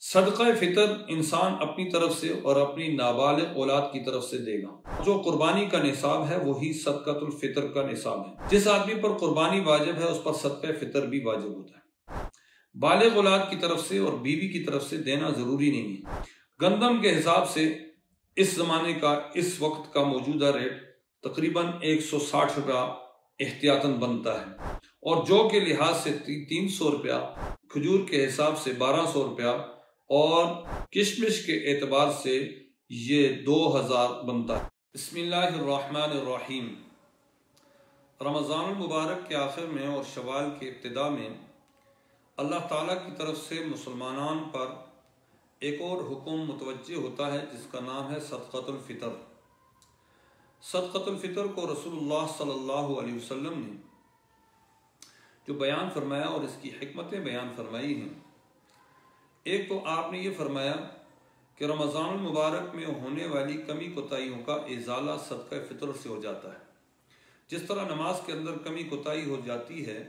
صدقہ فطر انسان اپنی طرف سے اور اپنی نابالغ اولاد کی طرف سے دے گا۔ جو قربانی کا نصاب ہے وہی صدقۃ الفطر کا نصاب ہے۔ جس آدمی پر قربانی واجب ہے اس پر صدقہ فطر بھی واجب ہوتا ہے۔ بالغ اولاد کی طرف سے اور بیوی کی طرف سے دینا ضروری نہیں ہے۔ گندم کے حساب سے اس زمانے کا اس وقت کا موجودہ ریٹ تقریباً 160 روپیہ احتیاطاً بنتا ہے، اور جو کے لحاظ سے 300 روپیہ، کھجور کے حساب سے 1200 روپیہ اور کشمش کے اعتبار سے یہ 2000 بنتا ہے۔ بسم اللہ الرحمن الرحیم۔ رمضان المبارک کے آخر میں اور شوال کے ابتدا میں اللہ تعالیٰ کی طرف سے مسلمانان پر ایک اور حکم متوجہ ہوتا ہے جس کا نام ہے صدقۃ الفطر۔ صدقۃ الفطر کو رسول اللہ صلی اللہ علیہ وسلم نے جو بیان فرمایا اور اس کی حکمتیں بیان فرمائی ہیں، ایک تو آپ نے یہ فرمایا کہ رمضان المبارک میں ہونے والی کمی کوتاہیوں کا ازالہ صدقہ فطر سے ہو جاتا ہے۔ جس طرح نماز کے اندر کمی کوتاہی ہو جاتی ہے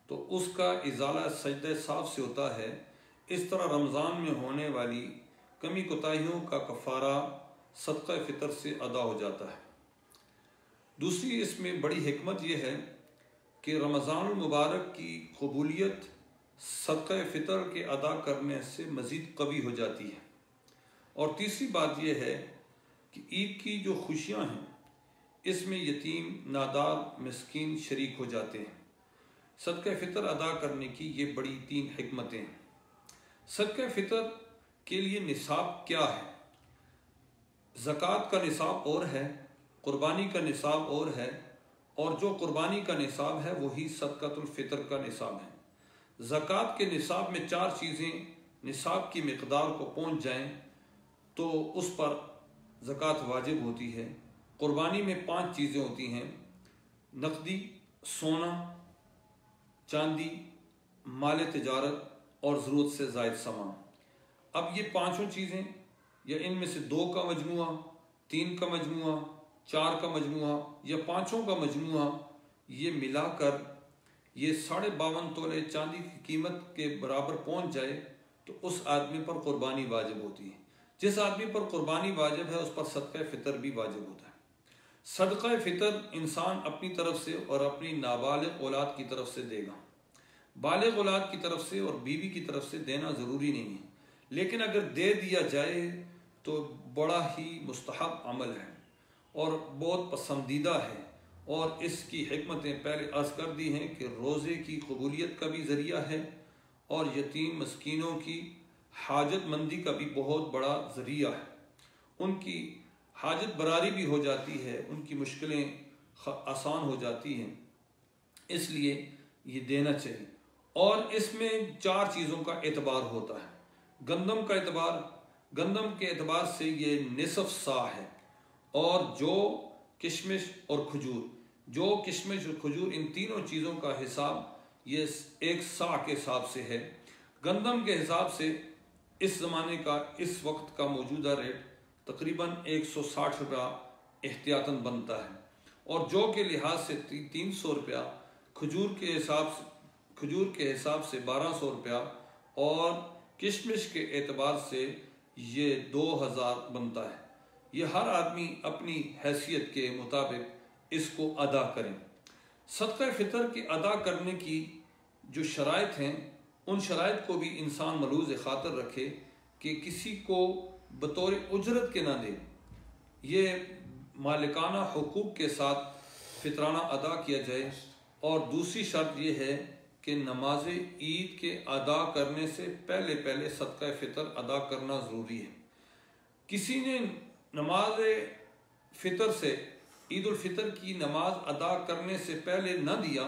تو اس کا ازالہ سجدہ صاف سے ہوتا ہے، اس طرح رمضان میں ہونے والی کمی کوتاہیوں کا کفارہ صدقہ فطر سے ادا ہو جاتا ہے۔ دوسری اس میں بڑی حکمت یہ ہے کہ رمضان المبارک کی قبولیت صدقہ فطر کے ادا کرنے سے مزید قوی ہو جاتی ہے۔ اور تیسری بات یہ ہے کہ عید کی جو خوشیاں ہیں اس میں یتیم، نادار، مسکین شریک ہو جاتے ہیں۔ صدقہ فطر ادا کرنے کی یہ بڑی 3 حکمتیں ہیں۔ صدقہ فطر کے لیے نصاب کیا ہے؟ زکوٰۃ کا نصاب اور ہے، قربانی کا نصاب اور ہے، اور جو قربانی کا نصاب ہے وہی صدقۃ الفطر کا نصاب ہے۔ زکوٰۃ کے نصاب میں 4 چیزیں نصاب کی مقدار کو پہنچ جائیں تو اس پر زکوٰۃ واجب ہوتی ہے۔ قربانی میں 5 چیزیں ہوتی ہیں: نقدی، سونا، چاندی، مال تجارت اور ضرورت سے زائد سامان۔ اب یہ 5 چیزیں یا ان میں سے 2 کا مجموعہ، 3 کا مجموعہ، 4 کا مجموعہ یا 5 کا مجموعہ، یہ ملا کر یہ 52.5 تولے چاندی کی قیمت کے برابر پہنچ جائے تو اس آدمی پر قربانی واجب ہوتی ہے۔ جس آدمی پر قربانی واجب ہے اس پر صدقہ فطر بھی واجب ہوتا ہے۔ صدقہ فطر انسان اپنی طرف سے اور اپنی نابالغ اولاد کی طرف سے دے گا۔ بالغ اولاد کی طرف سے اور بیوی کی طرف سے دینا ضروری نہیں ہے، لیکن اگر دے دیا جائے تو بڑا ہی مستحب عمل ہے اور بہت پسندیدہ ہے، اور اس کی حکمتیں پہلے عرض کر دی ہیں کہ روزے کی قبولیت کا بھی ذریعہ ہے اور یتیم مسکینوں کی حاجت مندی کا بھی بہت بڑا ذریعہ ہے۔ ان کی حاجت براری بھی ہو جاتی ہے، ان کی مشکلیں آسان ہو جاتی ہیں، اس لیے یہ دینا چاہیے۔ اور اس میں 4 چیزوں کا اعتبار ہوتا ہے۔ گندم کا اعتبار، گندم کے اعتبار سے یہ نصف سا ہے، اور جو کشمش اور کھجور، جو کشمش اور کھجور، ان تینوں چیزوں کا حساب یہ 1 سا کے حساب سے ہے۔ گندم کے حساب سے اس زمانے کا اس وقت کا موجودہ ریٹ تقریباً 160 روپیہ احتیاطاً بنتا ہے، اور جو کے لحاظ سے 300 روپیہ، کھجور کے حساب سے 1200 روپیہ اور کشمش کے اعتبار سے یہ 2000 بنتا ہے۔ یہ ہر آدمی اپنی حیثیت کے مطابق اس کو ادا کریں۔ صدقہ فطر کے ادا کرنے کی جو شرائط ہیں ان شرائط کو بھی انسان ملحوظ خاطر رکھے کہ کسی کو بطور اجرت کے نہ دے، یہ مالکانہ حقوق کے ساتھ فطرانہ ادا کیا جائے۔ اور دوسری شرط یہ ہے کہ نماز عید کے ادا کرنے سے پہلے صدقہ فطر ادا کرنا ضروری ہے۔ کسی نے نماز فطر سے، عید الفطر کی نماز ادا کرنے سے پہلے نہ دیا،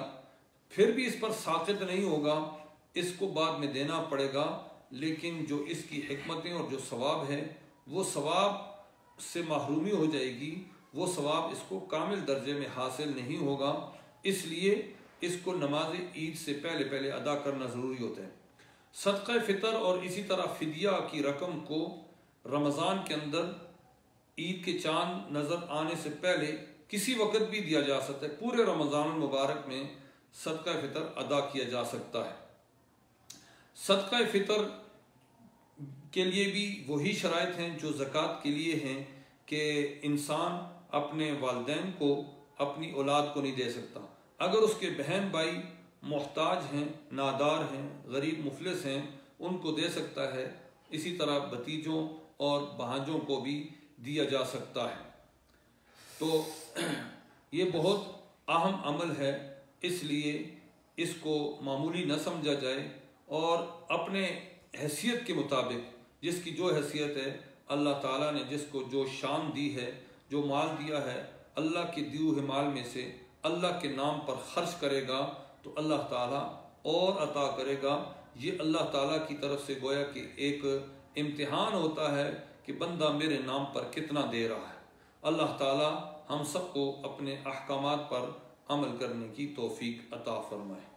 پھر بھی اس پر ساقط نہیں ہوگا، اس کو بعد میں دینا پڑے گا، لیکن جو اس کی حکمتیں اور جو ثواب ہے وہ ثواب سے محرومی ہو جائے گی، وہ ثواب اس کو کامل درجے میں حاصل نہیں ہوگا۔ اس لیے اس کو نماز عید سے پہلے ادا کرنا ضروری ہوتا ہے۔ صدقہ فطر اور اسی طرح فدیہ کی رقم کو رمضان کے اندر عید کے چاند نظر آنے سے پہلے کسی وقت بھی دیا جا سکتا ہے۔ پورے رمضان المبارک میں صدقہ فطر ادا کیا جا سکتا ہے۔ صدقہ فطر کے لیے بھی وہی شرائط ہیں جو زکوٰۃ کے لیے ہیں کہ انسان اپنے والدین کو اپنی اولاد کو نہیں دے سکتا۔ اگر اس کے بہن بھائی محتاج ہیں، نادار ہیں، غریب مفلس ہیں، ان کو دے سکتا ہے۔ اسی طرح بھتیجوں اور بھانجوں کو بھی دیا جا سکتا ہے۔ تو یہ بہت اہم عمل ہے، اس لیے اس کو معمولی نہ سمجھا جائے، اور اپنے حیثیت کے مطابق جس کی جو حیثیت ہے، اللہ تعالیٰ نے جس کو جو شان دی ہے، جو مال دیا ہے، اللہ کے دیے ہوئے مال میں سے اللہ کے نام پر خرچ کرے گا تو اللہ تعالیٰ اور عطا کرے گا۔ یہ اللہ تعالیٰ کی طرف سے گویا کہ ایک امتحان ہوتا ہے کہ بندہ میرے نام پر کتنا دے رہا ہے۔ اللہ تعالیٰ ہم سب کو اپنے احکامات پر عمل کرنے کی توفیق عطا فرمائے۔